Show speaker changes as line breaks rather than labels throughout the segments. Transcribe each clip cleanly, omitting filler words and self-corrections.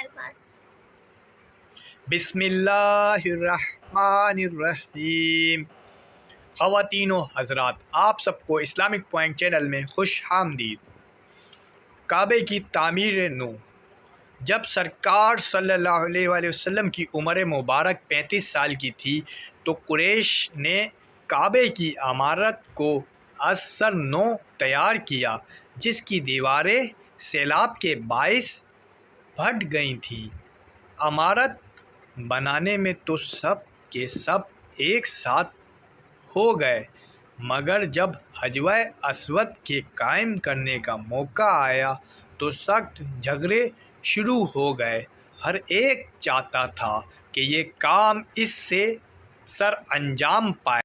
الفاظ۔
بسم اللہ الرحمن الرحیم۔ خواتین و حضرات، آپ سب کو اسلامک پوائنٹ چینل میں خوش آمدید۔ کعبے کی تعمیر نو۔ جب سرکار صلی اللہ علیہ وآلہ وسلم کی عمر مبارک 35 سال کی تھی تو قریش نے کعبے کی عمارت کو از سر نو تیار کیا، جس کی دیواریں سیلاب کے باعث پھٹ گئی تھیں۔ عمارت بنانے میں تو سب کے سب ایک ساتھ ہو گئے، مگر جب حجر اسود کے قائم کرنے کا موقع آیا تو سخت جھگڑے شروع ہو گئے۔ ہر ایک چاہتا تھا کہ یہ کام اس سے سر انجام پائے۔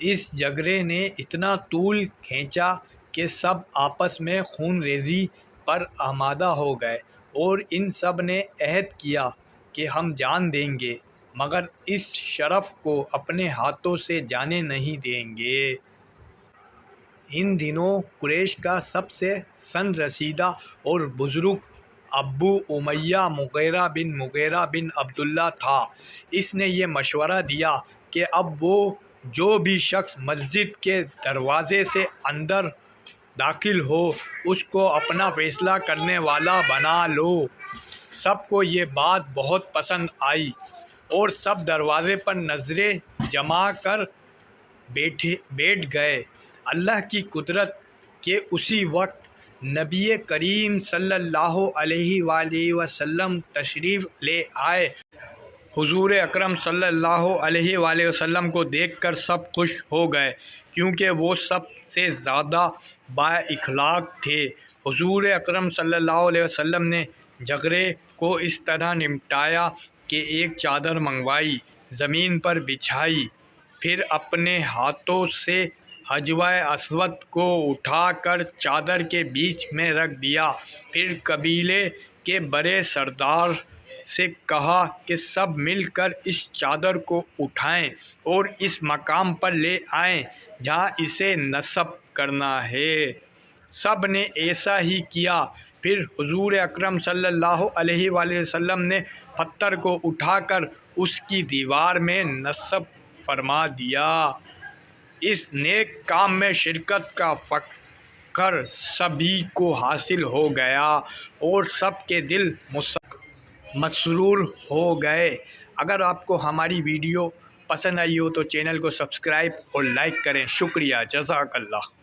اس جھگڑے نے اتنا طول کھینچا کہ سب آپس میں خون ریزی پر آمادہ ہو گئے، اور ان سب نے عہد کیا کہ ہم جان دیں گے مگر اس شرف کو اپنے ہاتھوں سے جانے نہیں دیں گے۔ ان دنوں قریش کا سب سے سن رسیدہ اور بزرگ ابو امیہ مغیرہ بن عبداللہ تھا۔ اس نے یہ مشورہ دیا کہ اب وہ جو بھی شخص مسجد کے دروازے سے اندر داخل ہو اس کو اپنا فیصلہ کرنے والا بنا لو۔ سب کو یہ بات بہت پسند آئی اور سب دروازے پر نظریں جما کر بیٹھ گئے۔ اللہ کی قدرت کہ اسی وقت نبی کریم صلی اللہ علیہ وآلہ وسلم تشریف لے آئے۔ حضور اکرم صلی اللہ علیہ وآلہ وسلم کو دیکھ کر سب خوش ہو گئے، کیونکہ وہ سب سے زیادہ با اخلاق تھے۔ حضور اکرم صلی اللہ علیہ وسلم نے جھگڑے کو اس طرح نمٹایا کہ ایک چادر منگوائی، زمین پر بچھائی، پھر اپنے ہاتھوں سے حجر اسود کو اٹھا کر چادر کے بیچ میں رکھ دیا۔ پھر قبیلے کے بڑے سردار سے کہا کہ سب مل کر اس چادر کو اٹھائیں اور اس مقام پر لے آئیں جہاں اسے نصب کرنا ہے۔ سب نے ایسا ہی کیا۔ پھر حضور اکرم صلی اللہ علیہ وآلہ وسلم نے پتھر کو اٹھا کر اس کی دیوار میں نصب فرما دیا۔ اس نیک کام میں شرکت کا فخر سبھی کو حاصل ہو گیا اور سب کے دل مسرور ہو گئے۔ اگر آپ کو ہماری ویڈیو پسند آئی ہو تو چینل کو سبسکرائب اور لائک کریں۔ شکریہ، جزاک اللہ۔